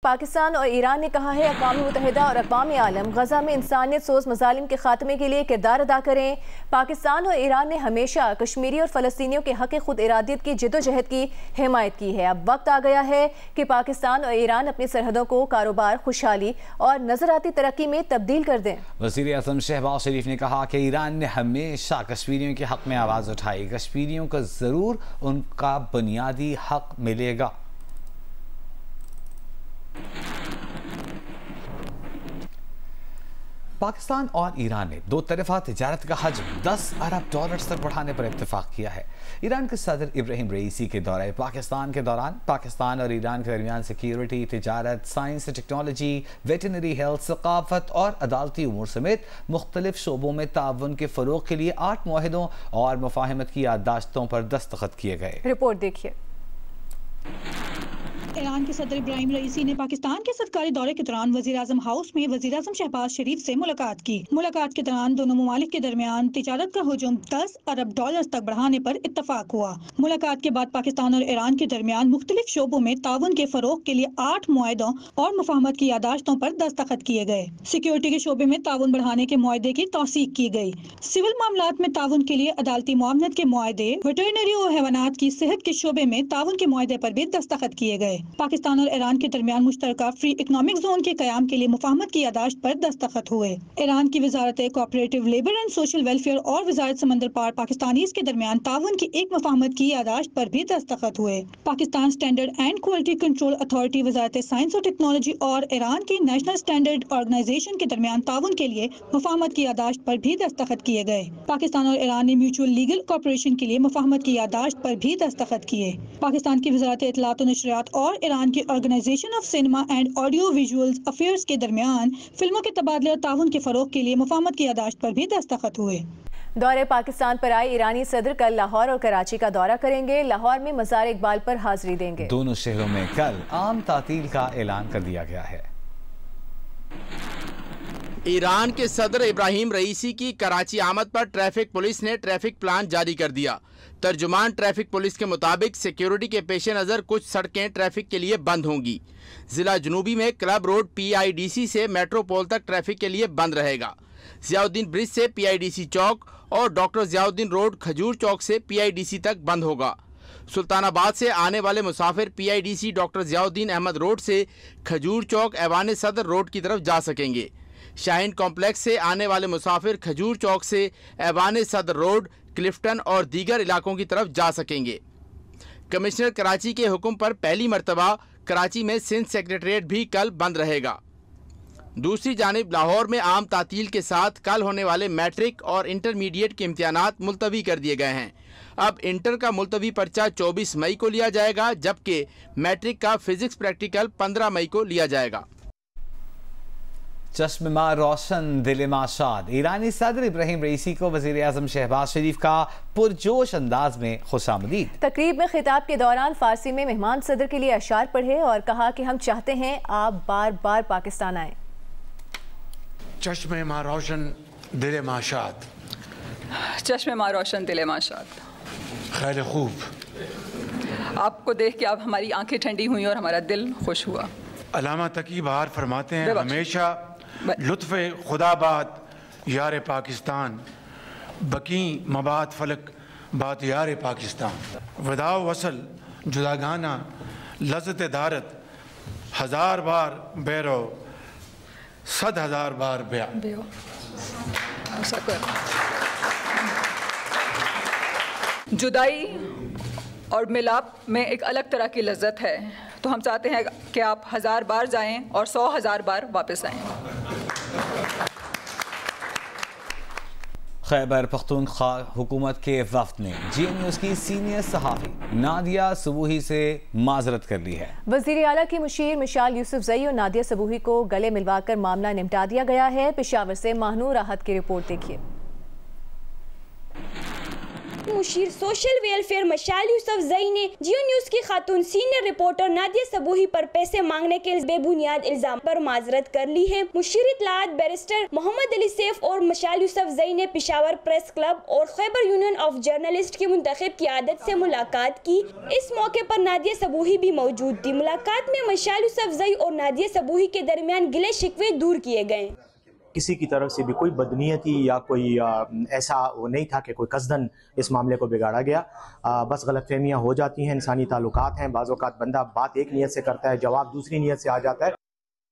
पाकिस्तान और ईरान ने कहा है अक़वाम मुत्तहिदा और अक़वाम आलम गजा में इंसानियत सोज़ मज़ालिम के खात्मे के लिए किरदार अदा करें। पाकिस्तान और ईरान ने हमेशा कश्मीरी और फ़लस्तीनियों के हक़ खुद इरादियत की जद्दोजहद की हिमायत की है। अब वक्त आ गया है कि पाकिस्तान और ईरान अपनी सरहदों को कारोबार, खुशहाली और नज़राती तरक्की में तब्दील कर दें। वज़ीर आज़म शहबाज शरीफ ने कहा कि ईरान ने हमेशा कश्मीरियों के हक़ में आवाज़ उठाई। कश्मीरियों को ज़रूर उनका बुनियादी हक़ मिलेगा। पाकिस्तान और ईरान ने दो तरफा तिजारत का हजम 10 अरब डॉलर तक बढ़ाने पर इत्तेफाक किया है। ईरान के सदर इब्राहिम रईसी के दौरे पाकिस्तान के दौरान पाकिस्तान और ईरान के दरमियान सिक्योरिटी, तिजारत, साइंस, टेक्नोलॉजी, वेटनरी हेल्थ, सकाफत और अदालती उमूर समेत मुख्तलिफ शोबों में ताउन के फ़रोग़ के लिए 8 मुआहिदों और मुफाहमत की याददाश्तों पर दस्तखत किए गए। रिपोर्ट देखिए। ईरान के सदर इब्राहिम रईसी ने पाकिस्तान के सरकारी दौरे के दौरान वज़ीर आज़म हाउस में वज़ीर आज़म शहबाज शरीफ से मुलाकात की। मुलाकात के दौरान दोनों ममालिक के दरमियान तिजारत का हुजूम 10 अरब डॉलर तक बढ़ाने पर इत्तफाक हुआ। मुलाकात के बाद पाकिस्तान और ईरान के दरमियान मुख्तलिफ शोबों में ताउन के फरोग के लिए 8 मुआहिदों और मुफाहमत की यादाश्तों पर दस्तखत किए गए। सिक्योरिटी के शोबे में ताउन बढ़ाने के मुआहदे की तौसीक की गई। सिविल मामलात में ताउन के लिए अदालती मुआवनत के मुआहदे, वेटरनरी और हैवानात की सेहत के शोबे में ताउन के मुआहदे पर भी दस्तखत किए गए। पाकिस्तान और ईरान के दरमियान मुश्तरका फ्री इकनॉमिक जोन के कयाम के लिए मुफाहमत की यादाश्त पर दस्तखत हुए। ईरान की वजारत cooperative labour and social welfare और वजारत समंदर पार पाकिस्तानीज के दरमियान ताउन की एक मुफाहमत की यादाश्त पर भी दस्तखत हुए। Pakistan standard and quality control authority, Wazarat science और टेक्नोलॉजी और ईरान की नेशनल स्टैंडर्ड ऑर्गेनाइजेशन के दरमियान ताउन के लिए मुफाहमत की यादाश्त पर भी दस्तखत किए गए। पाकिस्तान और ईरान ने म्यूचुअल लीगल कॉपरेशन के लिए मुफाहमत की यादाश्त पर भी दस्तखत किए। पाकिस्तान की वजारत इत्तलात और नशरियात और ईरान की organisation of cinema and audio visuals affairs के दरमियान फिल्मों के तबादले और ताउन के फरोग के लिए मुफाहमत की यादाश्त पर भी दस्तखत हुए। दौरे पाकिस्तान पर आए ईरानी सदर कल लाहौर और कराची का दौरा करेंगे। लाहौर में मज़ार इकबाल पर हाजिरी देंगे। दोनों शहरों में कल आम तातील का ऐलान कर दिया गया है। ईरान के सदर इब्राहिम रईसी की कराची आमद पर ट्रैफिक पुलिस ने ट्रैफिक प्लान जारी कर दिया। तर्जुमान ट्रैफिक पुलिस के मुताबिक सिक्योरिटी के पेश नज़र कुछ सड़कें ट्रैफिक के लिए बंद होंगी। जिला जनूबी में क्लब रोड PIDC से मेट्रोपोल तक ट्रैफिक के लिए बंद रहेगा। ज़ियाउद्दीन ब्रिज से PIDC चौक और डॉक्टर ज़ियाउद्दीन रोड खजूर चौक से PIDC तक बंद होगा। सुल्तानाबाद से आने वाले मुसाफिर PIDC doctor Ziauddin Ahmed road से खजूर चौक ऐवान सदर रोड की तरफ जा सकेंगे। शाहीन कॉम्प्लेक्स से आने वाले मुसाफिर खजूर चौक से ऐवान सदर रोड, क्लिफ्टन और दीगर इलाकों की तरफ जा सकेंगे। कमिश्नर कराची के हुक्म पर पहली मरतबा कराची में सिंध सेक्रेटरीट भी कल बंद रहेगा। दूसरी जानिब लाहौर में आम तातील के साथ कल होने वाले मैट्रिक और इंटरमीडिएट के इम्तिहानात मुलतवी कर दिए गए हैं। अब इंटर का मुलतवी पर्चा 24 मई को लिया जाएगा, जबकि मैट्रिक का फिजिक्स प्रैक्टिकल 15 मई को लिया जाएगा। चश्म मा रोशन दिल मा शाद। ईरानी सदर इब्राहिम रईसी को वज़ीर आज़म शहबाज शरीफ का पुरजोश अंदाज में खुशामदीद। तकरीब में खिताब के दौरान फारसी में मेहमान सदर के लिए अशार पढ़े और कहा कि हम चाहते हैं आप बार बार पाकिस्तान आए। चश्म मा रोशन दिल मा शाद, चश्म मा रोशन दिल मा शाद। खैर खूब, आपको देख के आप हमारी आंखें ठंडी हुई और हमारा दिल खुश हुआ। अलामा तकी बहार फरमाते हैं, हमेशा लुत्फ़े खुदाबाद यार पाकिस्तान, बकी मबाद फलक बात यार पाकिस्तान। वदाव वसल जुदागाना लज़्ज़त दारत, 1000 बार बैरो 100,000 बार ब्या। जुदाई और मिलाप में एक अलग तरह की लज्जत है, तो हम चाहते हैं कि आप 1000 बार जाएं और 100,000 बार वापस आएं। खैबर पख्तूनख्वा हुकूमत के वफ्द ने GNUज़ की सीनियर सहाफ़ी नादिया सबूही से माजरत कर ली है। वज़ीर आला की मुशीर मिशाल यूसुफजई और नादिया सबूही को गले मिलवाकर मामला निपटा दिया गया है। पेशावर से महानूर राहत की रिपोर्ट देखिए। वक्त मुशीर सोशल वेलफेयर मशाल यूसुफजई ने जियो न्यूज की खातून सीनियर रिपोर्टर नादिया सबूही पर पैसे मांगने के बेबुनियाद इल्जाम पर माजरत कर ली है। मुशीर इत्तलात बैरिस्टर मोहम्मद अली सैफ और मशाल यूसुफजई ने पेशावर प्रेस क्लब और खैबर यूनियन ऑफ जर्नलिस्ट की मुंतखब क़ियादत से मुलाकात की। इस मौके पर नादिया सबूही भी मौजूद थी। मुलाकात में मशाल यूसुफजई और नादिया सबूही के दरमियान गिले शिकवे दूर किए गए। किसी की तरफ से भी कोई बदनीयती या कोई ऐसा वो नहीं था कि कोई कसदन इस मामले को बिगाड़ा गया। बस गलतफहमियां हो जाती हैं, इंसानी ताल्लुकात हैं। बाज़ औक़ात बंदा बात एक नीयत से करता है, जवाब दूसरी नीयत से आ जाता है।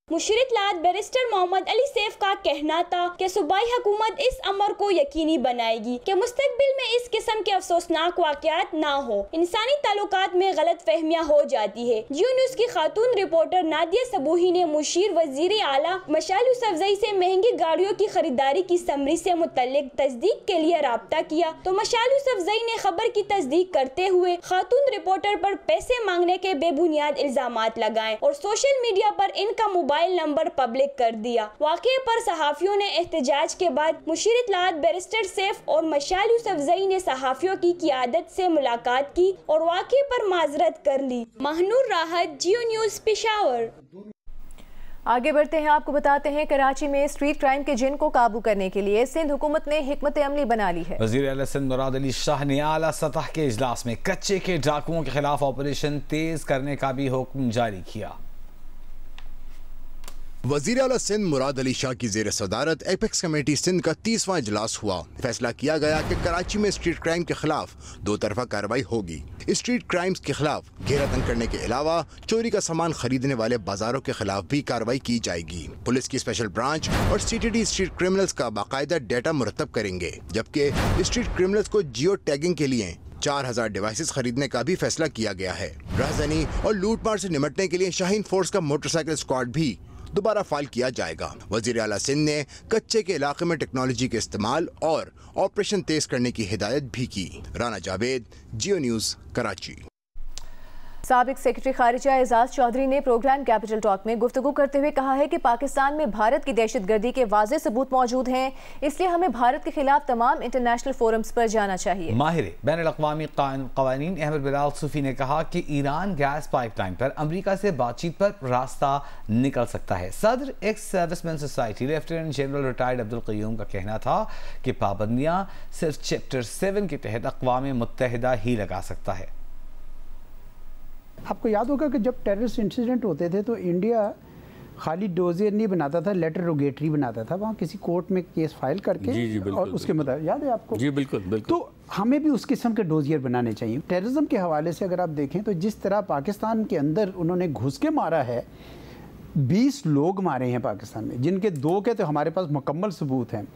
मुशीर इत्तलात बैरिस्टर मोहम्मद अली सैफ का कहना था कि सूबाई हुकूमत इस अमर को यकीनी बनाएगी कि मुस्तकबिल में इस किस्म के अफसोसनाक वाक़यात ना हो। इंसानी ताल्लुकात में गलत फहमियाँ हो जाती है। जियो न्यूज़ की खातून रिपोर्टर नादिया सबूही ने मुशीर वज़ीर आला मशाल यूसुफजई से महंगी गाड़ियों की खरीदारी की समरी से मुतल्लिक तस्दीक के लिए राब्ता किया तो मशाल यूसुफजई ने खबर की तस्दीक करते हुए खातून रिपोर्टर पर पैसे मांगने के बेबुनियाद इल्जामात लगाए और सोशल मीडिया पर इनका मोबाइल नंबर पब्लिक कर दिया। वाक़े पर सहाफ़ियों ने एहतजाज के बाद मुशीर इत्तलात बैरिस्टर सैफ और मशाल यूसुफजई ने सहाफ़ियों की क़ियादत से मुलाकात की और वाक़े पर माजरत कर ली। महनूर राहत, जियो न्यूज़, पेशावर। आगे बढ़ते हैं, आपको बताते हैं कराची में स्ट्रीट क्राइम के जिन को काबू करने के लिए सिंध हुकूमत ने हिकमत अमली बना ली है। वज़ीर आला सिंध मुराद अली शाह ने आला सतह के इजलास में कच्चे के डाकुओं के खिलाफ ऑपरेशन तेज करने का भी हुक्म जारी किया। वज़ीर आला सिंध मुराद अली शाह की ज़ेर सदारत एपेक्स कमेटी सिंध का 30वां इजलास हुआ। फैसला किया गया कि कराची में स्ट्रीट क्राइम के खिलाफ दो तरफा कार्रवाई होगी। स्ट्रीट क्राइम्स के खिलाफ घेरा तंग करने के अलावा चोरी का सामान खरीदने वाले बाजारों के खिलाफ भी कार्रवाई की जाएगी। पुलिस की स्पेशल ब्रांच और सीटीडी स्ट्रीट क्रिमिनल्स का बाकायदा डेटा मुरतब करेंगे, जबकि स्ट्रीट क्रिमिनल्स को जियो टैगिंग के लिए 4000 डिवाइसेस खरीदने का भी फैसला किया गया है। राहज़नी और लूटमार से निपटने के लिए शाहीन फोर्स का मोटरसाइकिल स्क्वाड भी दोबारा फाइल किया जाएगा। वज़ीर आला सिंध ने कच्चे के इलाके में टेक्नोलॉजी के इस्तेमाल और ऑपरेशन तेज करने की हिदायत भी की। राना जावेद, जियो न्यूज़, कराची। साबिक सेक्रेटरी खारिजा एजाज चौधरी ने प्रोग्राम कैपिटल टॉक में गुफ्तगू करते हुए कहा है कि पाकिस्तान में भारत की दहशतगर्दी के वाज़ेह सबूत मौजूद हैं, इसलिए हमें भारत के खिलाफ तमाम इंटरनेशनल फोरम्स पर जाना चाहिए। माहिर बैनुल-अक़वामी क़वानीन अहमद बिलाल सूफ़ी ने कहा कि ईरान गैस पाइपलाइन पर अमरीका से बातचीत पर रास्ता निकल सकता है। सदर ex serviceman society lieutenant general retired Abdul Qayyum का कहना था कि पाबंदियाँ सिर्फ चैप्टर 7 के तहत अक़वाम मुत्तहिदा ही लगा सकता है। आपको याद होगा कि जब टेररिस्ट इंसिडेंट होते थे तो इंडिया खाली डोजियर नहीं बनाता था, लेटर रोगेटरी बनाता था। वहाँ किसी कोर्ट में केस फाइल करके जी, और उसके मुताबिक, याद है आपको? जी बिल्कुल बिल्कुल। तो हमें भी उस किस्म के डोजियर बनाने चाहिए। टेररिज्म के हवाले से अगर आप देखें तो जिस तरह पाकिस्तान के अंदर उन्होंने घुस के मारा है, 20 लोग मारे हैं पाकिस्तान में, जिनके 2 के तो हमारे पास मुकम्मल सबूत हैं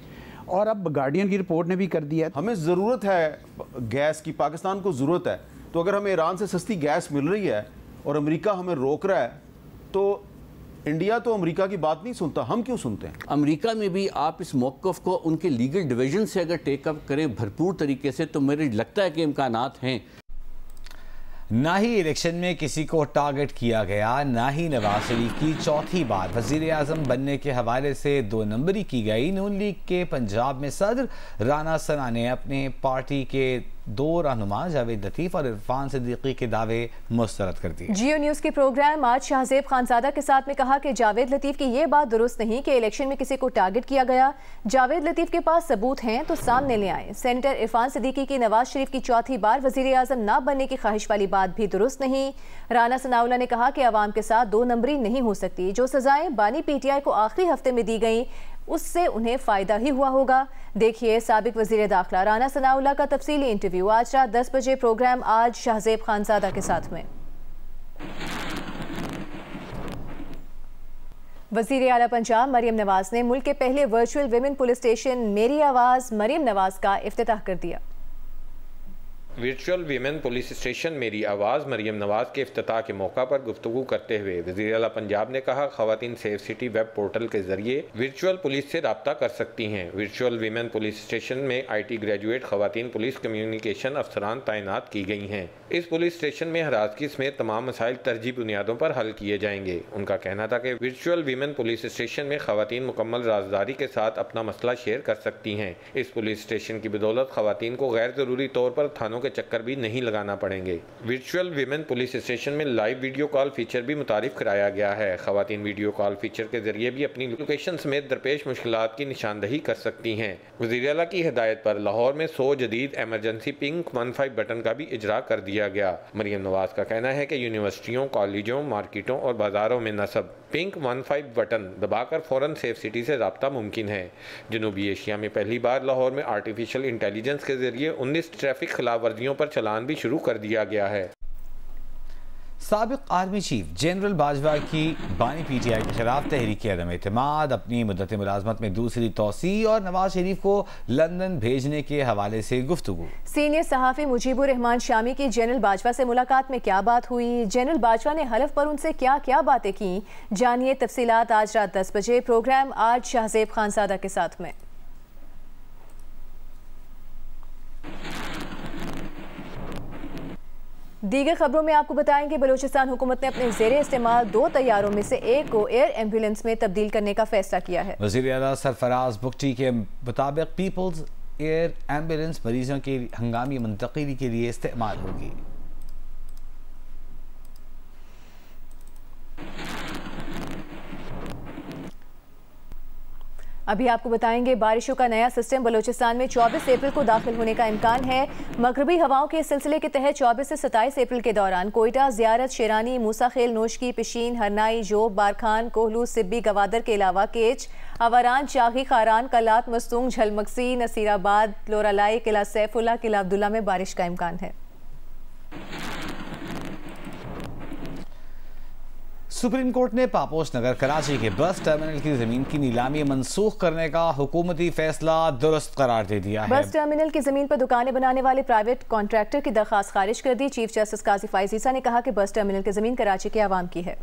और अब गार्डियन की रिपोर्ट ने भी कर दिया। हमें ज़रूरत है गैस की, पाकिस्तान को ज़रूरत है। तो अगर हमें ईरान से सस्ती गैस मिल रही है और अमेरिका हमें रोक रहा है, तो इंडिया तो अमेरिका की बात नहीं सुनता, हम क्यों सुनते हैं? अमेरिका में भी आप इस मौक़िफ़ को उनके लीगल डिवीज़न से अगर टेकअप करें भरपूर तरीके से, तो मुझे लगता है कि इम्कानात हैं। ना ही इलेक्शन में किसी को टारगेट किया गया, ना ही नवाज शरीफ की चौथी बार वज़ीर आज़म बनने के हवाले से 2 नंबरी की गई। नून लीग के पंजाब में सदर राना सना ने अपने पार्टी के 2 रहनुमा जावेद लतीफ़ और इरफान सिद्दीकी के दावे मुस्तरद कर दिए। जियो न्यूज़ के प्रोग्राम आज शाहजेब खानज़ादा के साथ में कहा कि जावेद लतीफ़ की ये बात दुरुस्त नहीं कि इलेक्शन में किसी को टारगेट किया गया। जावेद लतीफ़ के पास सबूत हैं तो सामने ले आए। सेनेटर इरफान सिद्दीकी की नवाज शरीफ की चौथी बार वज़ीर आज़म ना बनने की ख्वाहिश वाली बात भी दुरुस्त नहीं। राना सनाउल्लाह ने कहा कि अवाम के साथ 2 नंबरी नहीं हो सकती। जो सजाएं बानी PTI को आखिरी हफ्ते में दी गई उससे उन्हें फ़ायदा ही हुआ होगा। देखिए साबिक वज़ीर दाखिला राना सनाउल्लाह का तफसीली इंटरव्यू आज रात 10 बजे प्रोग्राम आज शाहजेब खानज़ादा के साथ में। वज़ीर आला पंजाब मरियम नवाज ने मुल्क के पहले वर्चुअल विमेन पुलिस स्टेशन मेरी आवाज़ मरियम नवाज का इफ्तिताह कर दिया। वर्चुअल वीमेन पुलिस स्टेशन मेरी आवाज़ मरियम नवाज के इफ्तिताह के मौका पर गुफ्तगू करते हुए वज़ीर आला पंजाब ने कहा, ख़वातीन सेफ सिटी वेब पोर्टल के जरिए वर्चुअल पुलिस से रब्ता कर सकती हैं। वर्चुअल वीमेन पुलिस स्टेशन में IT ग्रेजुएट ख़वातीन पुलिस कम्युनिकेशन अफसरान तैनात की गई हैं। इस पुलिस स्टेशन में हरासगी समेत तमाम मसाइल तरजीह बुनियादों पर हल किए जाएंगे। उनका कहना था कि वर्चुअल वीमेन पुलिस स्टेशन में ख़वातीन मुकम्मल राजदारी के साथ अपना मसला शेयर कर सकती हैं। इस पुलिस स्टेशन की बदौलत ख़वातीन को गैर ज़रूरी तौर पर थानों के चक्कर भी नहीं लगाना पड़ेंगे। वर्चुअल वीमेन पुलिस स्टेशन में लाइव वीडियो कॉल फीचर भी मुतारिफ कराया गया है। ख़वातीन वीडियो कॉल फीचर के जरिए भी अपनी लोकेशन समेत दरपेश मुश्किलात की निशानदही कर सकती हैं। वज़ीर आला की हिदायत पर लाहौर में 100 जदीद एमरजेंसी पिंक 15 बटन का भी इजरा कर दिया गया। मरियम नवाज का कहना है कि यूनिवर्सिटियों, कॉलेजों, मार्केटों और बाजारों में नस्ब पिंक 15 बटन दबाकर फ़ौरन सेफ सिटी से रब्ता मुमकिन है। जनूबी एशिया में पहली बार लाहौर में आर्टिफिशियल इंटेलिजेंस के जरिए 19 ट्रैफिक खिलाफ वर्जियों पर चलान भी शुरू कर दिया गया है। साबिक आर्मी चीफ जनरल बाजवा की बानी PTI के खिलाफ तहरीक अदम एतमाद, अपनी मुद्दत मुलाजमत में दूसरी तोसी और नवाज शरीफ को लंदन भेजने के हवाले से गुफ्तगू। सीनियर सहाफ़ी मुजीबुर रहमान शामी की जनरल बाजवा से मुलाकात में क्या बात हुई, जनरल बाजवा ने हलफ पर उनसे क्या क्या बातें की, जानिए तफसीलात आज रात 10 बजे प्रोग्राम आज शाहजेब खानसादा के साथ में। दीगर खबरों में आपको बताएंगे बलूचिस्तान हुकूमत ने अपने ज़ेरे इस्तेमाल 2 तैयारों में से एक को एयर एम्बुलेंस में तब्दील करने का फैसला किया है। वज़ीर आला सरफराज बुगटी के मुताबिक पीपल्स एयर एम्बुलेंस मरीजों की हंगामी मुंतकिली के लिए इस्तेमाल होगी। अभी आपको बताएंगे बारिशों का नया सिस्टम बलूचिस्तान में 24 अप्रैल को दाखिल होने का इम्कान है। मगरबी हवाओं के सिलसिले के तहत 24 से 27 अप्रैल के दौरान कोयटा, ज़ियारत, शेरानी, मूसा खेल, नोशकी, पिशीन, हरनाई, जोब, बारखान, कोहलू, सिब्बी, गवादर के अलावा केच, अवारान, चागी, खारान, कलात, मस्तूंग, झलमक्सी, नसीराबाद, लोरालाई, किला सैफुल्ला, किला अब्दुल्ला में बारिश का इम्कान है। सुप्रीम कोर्ट ने पापोश नगर कराची के बस टर्मिनल की जमीन की नीलामी मंसूख करने का हुकूमती फैसला दुरुस्त करार दे दिया है। बस टर्मिनल की जमीन पर दुकानें बनाने वाले प्राइवेट कॉन्ट्रैक्टर की दरखास्त खारिज कर दी। चीफ जस्टिस काजी फाइज ईसा ने कहा कि बस टर्मिनल की जमीन कराची के आवाम की है।